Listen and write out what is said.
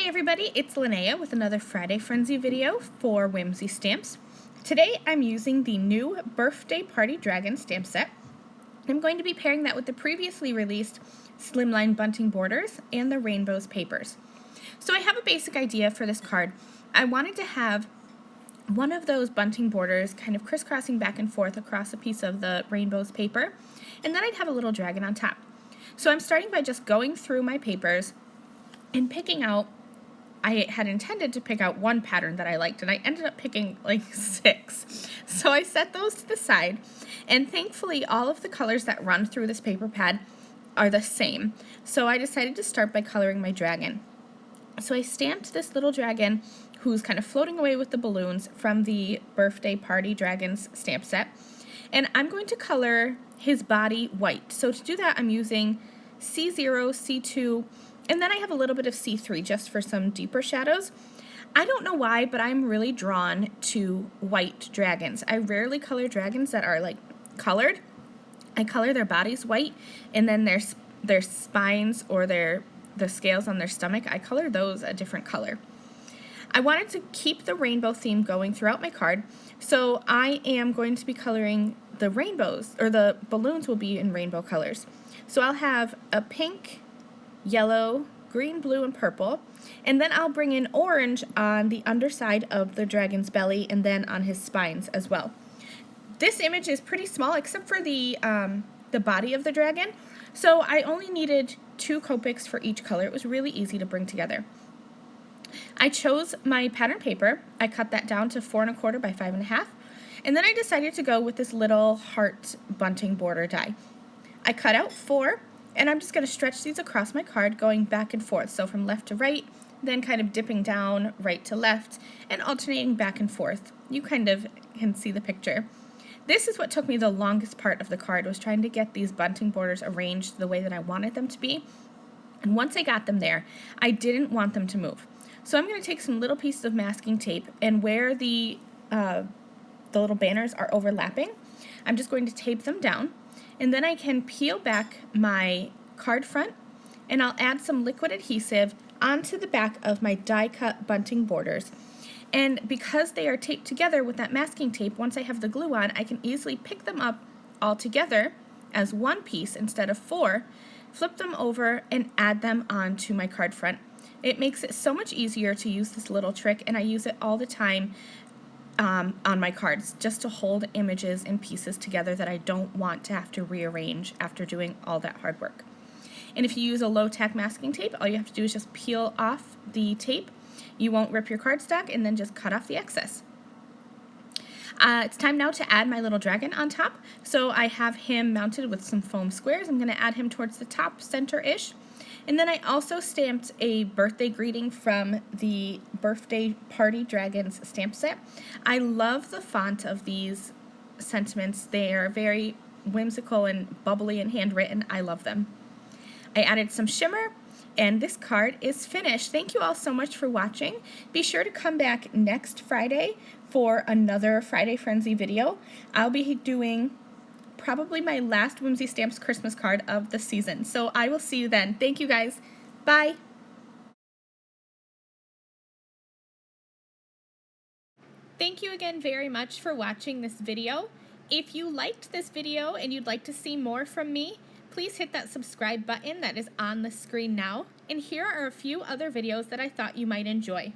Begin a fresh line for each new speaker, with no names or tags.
Hi everybody, it's Lynnea with another Friday Frenzy video for Whimsy Stamps. Today I'm using the new Birthday Party Dragon stamp set. I'm going to be pairing that with the previously released Slimline Bunting Borders and the Rainbows papers. So I have a basic idea for this card. I wanted to have one of those bunting borders kind of crisscrossing back and forth across a piece of the Rainbows paper, and then I'd have a little dragon on top. So I'm starting by just going through my papers and picking out. I had intended to pick out one pattern that I liked, and I ended up picking like 6. So I set those to the side, and thankfully all of the colors that run through this paper pad are the same. So I decided to start by coloring my dragon. So I stamped this little dragon who's kind of floating away with the balloons from the Birthday Party Dragons stamp set, and I'm going to color his body white. So to do that, I'm using C0, C2, and then I have a little bit of C3 just for some deeper shadows. I don't know why, but I'm really drawn to white dragons. I rarely color dragons that are like colored. I color their bodies white, and then their spines or the scales on their stomach, I color those a different color. I wanted to keep the rainbow theme going throughout my card, so I am going to be coloring the rainbows, or the balloons will be in rainbow colors. So I'll have a pink, yellow, green, blue, and purple, and then I'll bring in orange on the underside of the dragon's belly and then on his spines as well. This image is pretty small except for the body of the dragon, so I only needed 2 Copics for each color. It was really easy to bring together. I chose my pattern paper. I cut that down to 4 1/4 by 5 1/2, and then I decided to go with this little heart bunting border die. I cut out 4, and I'm just going to stretch these across my card going back and forth, so from left to right, then kind of dipping down right to left, and alternating back and forth. You kind of can see the picture. This is what took me the longest part of the card, was trying to get these bunting borders arranged the way that I wanted them to be. And once I got them there, I didn't want them to move. So I'm going to take some little pieces of masking tape, and where the little banners are overlapping, I'm just going to tape them down. And then I can peel back my card front, and I'll add some liquid adhesive onto the back of my die-cut bunting borders. And because they are taped together with that masking tape, once I have the glue on, I can easily pick them up all together as one piece instead of 4, flip them over, and add them onto my card front. It makes it so much easier to use this little trick, and I use it all the time on my cards, just to hold images and pieces together that I don't want to have to rearrange after doing all that hard work. And if you use a low-tack masking tape, all you have to do is just peel off the tape. You won't rip your cardstock, and then just cut off the excess. It's time now to add my little dragon on top. So I have him mounted with some foam squares. I'm going to add him towards the top center-ish. And then I also stamped a birthday greeting from the Birthday Party Dragons stamp set. I love the font of these sentiments. They are very whimsical and bubbly and handwritten. I love them. I added some shimmer, and this card is finished. Thank you all so much for watching. Be sure to come back next Friday for another Friday Frenzy video. I'll be doing probably my last Whimsy Stamps Christmas card of the season. So I will see you then. Thank you guys. Bye. Thank you again very much for watching this video. If you liked this video and you'd like to see more from me, please hit that subscribe button that is on the screen now. And here are a few other videos that I thought you might enjoy.